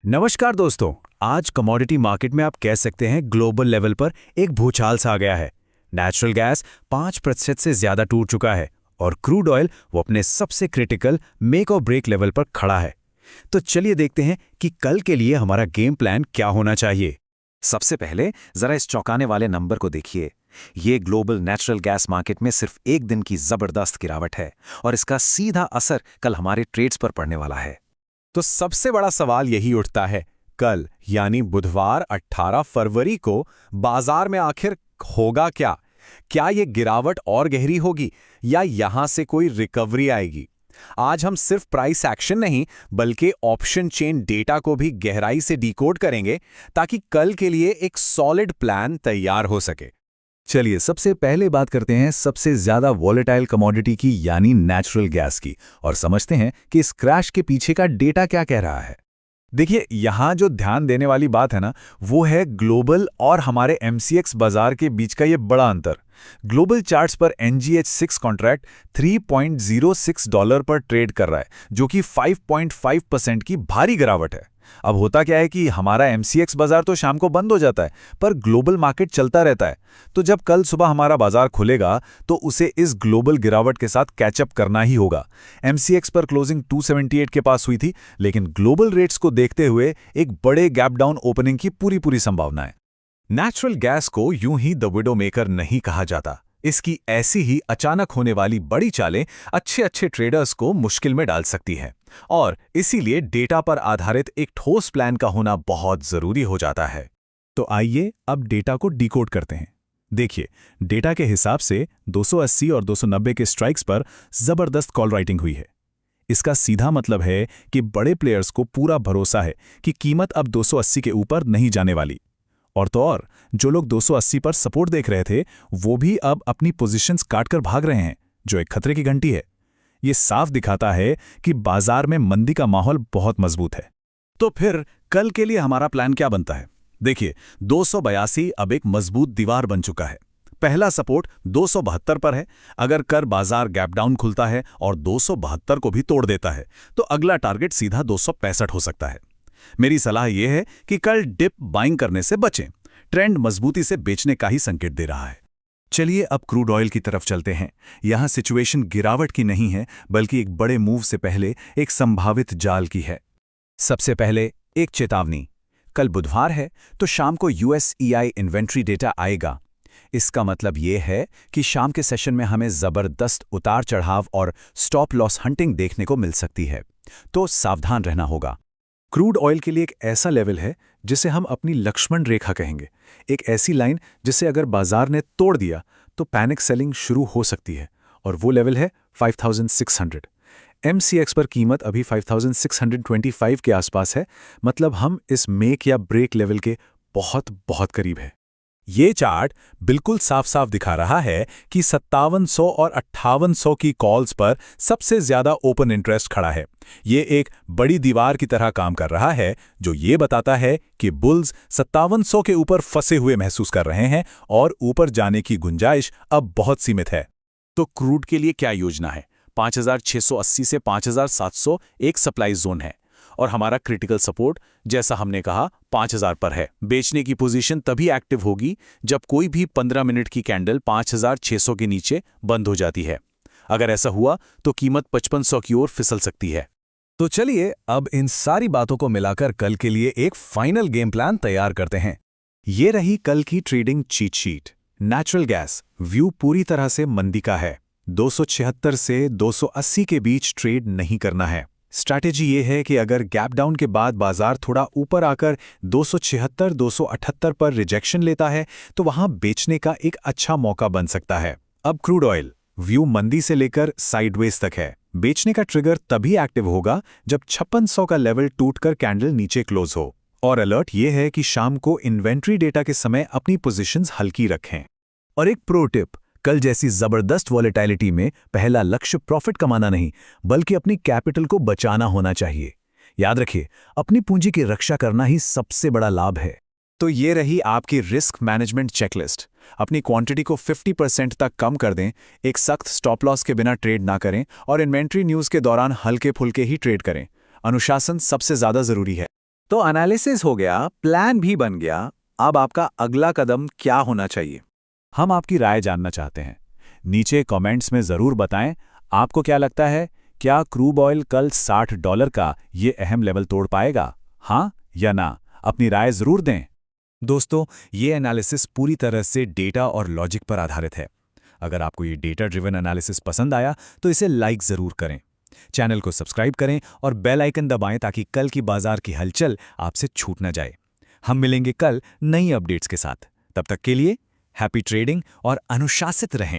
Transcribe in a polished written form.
नमस्कार दोस्तों। आज कमोडिटी मार्केट में आप कह सकते हैं ग्लोबल लेवल पर एक भूचाल सा आ गया है। नेचुरल गैस 5% से ज्यादा टूट चुका है और क्रूड ऑयल वो अपने सबसे क्रिटिकल मेक और ब्रेक लेवल पर खड़ा है। तो चलिए देखते हैं कि कल के लिए हमारा गेम प्लान क्या होना चाहिए। सबसे पहले जरा इस चौंकाने वाले नंबर को देखिए। ये ग्लोबल नेचुरल गैस मार्केट में सिर्फ एक दिन की जबरदस्त गिरावट है और इसका सीधा असर कल हमारे ट्रेड्स पर पड़ने वाला है। तो सबसे बड़ा सवाल यही उठता है, कल यानी बुधवार 18 फरवरी को बाजार में आखिर होगा क्या? क्या ये गिरावट और गहरी होगी या यहां से कोई रिकवरी आएगी? आज हम सिर्फ प्राइस एक्शन नहीं बल्कि ऑप्शन चेन डेटा को भी गहराई से डिकोड करेंगे ताकि कल के लिए एक सॉलिड प्लान तैयार हो सके। चलिए सबसे पहले बात करते हैं सबसे ज्यादा वॉलेटाइल कमोडिटी की यानी नेचुरल गैस की और समझते हैं कि इस क्रैश के पीछे का डेटा क्या कह रहा है। देखिए, यहां जो ध्यान देने वाली बात है ना, वो है ग्लोबल और हमारे MCX बाजार के बीच का ये बड़ा अंतर। ग्लोबल चार्ट्स पर NGH6 कॉन्ट्रैक्ट $3.06 पर ट्रेड कर रहा है, जो कि 5.5% की भारी गिरावट है। अब होता क्या है कि हमारा MCX बाजार तो शाम को बंद हो जाता है, पर ग्लोबल मार्केट चलता रहता है। तो जब कल सुबह हमारा बाजार खुलेगा तो उसे इस ग्लोबल गिरावट के साथ कैचअप करना ही होगा। MCX पर क्लोजिंग 278 के पास हुई थी, लेकिन ग्लोबल रेट्स को देखते हुए एक बड़े गैप डाउन ओपनिंग की पूरी संभावना है। नेचुरल गैस को यूं ही द विडो मेकर नहीं कहा जाता। इसकी ऐसी ही अचानक होने वाली बड़ी चालें अच्छे ट्रेडर्स को मुश्किल में डाल सकती हैं और इसीलिए डेटा पर आधारित एक ठोस प्लान का होना बहुत जरूरी हो जाता है। तो आइए अब डेटा को डिकोड करते हैं। देखिए, डेटा के हिसाब से 280 और 290 के स्ट्राइक्स पर जबरदस्त कॉल राइटिंग हुई है। इसका सीधा मतलब है कि बड़े प्लेयर्स को पूरा भरोसा है कि कीमत अब 280 के ऊपर नहीं जाने वाली। और तो और, जो लोग 280 पर सपोर्ट देख रहे थे वो भी अब अपनी पोजीशंस काटकर भाग रहे हैं, जो एक खतरे की घंटी है। ये साफ दिखाता है कि बाजार में मंदी का माहौल बहुत मजबूत है। तो फिर कल के लिए हमारा प्लान क्या बनता है? देखिए, 282 अब एक मजबूत दीवार बन चुका है। पहला सपोर्ट 272 पर है। अगर कर बाजार गैप डाउन खुलता है और 272 को भी तोड़ देता है तो अगला टारगेट सीधा 265 हो सकता है। मेरी सलाह यह है कि कल डिप बाइंग करने से बचें। ट्रेंड मजबूती से बेचने का ही संकेत दे रहा है। चलिए अब क्रूड ऑयल की तरफ चलते हैं। यहां सिचुएशन गिरावट की नहीं है बल्कि एक बड़े मूव से पहले एक संभावित जाल की है। सबसे पहले एक चेतावनी। कल बुधवार है तो शाम को USEI इन्वेंट्री डेटा आएगा। इसका मतलब यह है कि शाम के सेशन में हमें जबरदस्त उतार चढ़ाव और स्टॉप लॉस हंटिंग देखने को मिल सकती है, तो सावधान रहना होगा। क्रूड ऑयल के लिए एक ऐसा लेवल है जिसे हम अपनी लक्ष्मण रेखा कहेंगे। एक ऐसी लाइन जिसे अगर बाजार ने तोड़ दिया तो पैनिक सेलिंग शुरू हो सकती है, और वो लेवल है 5600। MCX पर कीमत अभी 5625 के आसपास है, मतलब हम इस मेक या ब्रेक लेवल के बहुत करीब है। ये चार्ट बिल्कुल साफ दिखा रहा है कि 5700 और 5800 की कॉल्स पर सबसे ज्यादा ओपन इंटरेस्ट खड़ा है। ये एक बड़ी दीवार की तरह काम कर रहा है जो ये बताता है कि बुल्स 5700 के ऊपर फंसे हुए महसूस कर रहे हैं और ऊपर जाने की गुंजाइश अब बहुत सीमित है। तो क्रूड के लिए क्या योजना है? 5680 से 5700 एक सप्लाई जोन है और हमारा क्रिटिकल सपोर्ट, जैसा हमने कहा, 5000 पर है। बेचने की पोजीशन तभी एक्टिव होगी जब कोई भी 15 मिनट की कैंडल 5600 के नीचे बंद हो जाती है। अगर ऐसा हुआ तो कीमत 5500 की ओर फिसल सकती है। तो चलिए अब इन सारी बातों को मिलाकर कल के लिए एक फाइनल गेम प्लान तैयार करते हैं। ये रही कल की trading cheat sheet. Natural gas view पूरी तरह से मंदी का है। 276 से 280 के बीच ट्रेड नहीं करना है। स्ट्रैटेजी ये है कि अगर गैप डाउन के बाद बाजार थोड़ा ऊपर आकर 276-278 पर रिजेक्शन लेता है तो वहां बेचने का एक अच्छा मौका बन सकता है। अब क्रूड ऑयल व्यू मंदी से लेकर साइडवेज तक है। बेचने का ट्रिगर तभी एक्टिव होगा जब 5600 का लेवल टूटकर कैंडल नीचे क्लोज हो। और अलर्ट ये है कि शाम को इन्वेंट्री डेटा के समय अपनी पोजीशंस हल्की रखें। और एक प्रो टिप, कल जैसी जबरदस्त वॉलेटिलिटी में पहला लक्ष्य प्रॉफिट कमाना नहीं बल्कि अपनी कैपिटल को बचाना होना चाहिए। याद रखिए, अपनी पूंजी की रक्षा करना ही सबसे बड़ा लाभ है। तो ये रही आपकी रिस्क मैनेजमेंट चेकलिस्ट। अपनी क्वांटिटी को 50% तक कम कर दें, एक सख्त स्टॉप लॉस के बिना ट्रेड ना करें और इन्वेंट्री न्यूज़ के दौरान हल्के फुल्के ही ट्रेड करें। अनुशासन सबसे ज़्यादा ज़रूरी है। तो एनालिसिस हो गया, प्लान भी बन गया। अब आपका अगला कदम क्या होना चाहिए? हम आपकी राय जानना चाहते हैं। नीचे कमेंट्स में ज़रूर बताएं, आपको क्या लगता है, क्या क्रूड ऑयल कल $60 का ये अहम लेवल तोड़ पाएगा? हाँ या ना? अपनी राय ज़रूर दें। दोस्तों, ये एनालिसिस पूरी तरह से डेटा और लॉजिक पर आधारित है। अगर आपको ये डेटा ड्रिवन एनालिसिस पसंद आया तो इसे लाइक ज़रूर करें, चैनल को सब्सक्राइब करें और बेल आइकन दबाएं ताकि कल की बाजार की हलचल आपसे छूट न जाए। हम मिलेंगे कल नई अपडेट्स के साथ। तब तक के लिए हैप्पी ट्रेडिंग और अनुशासित रहें।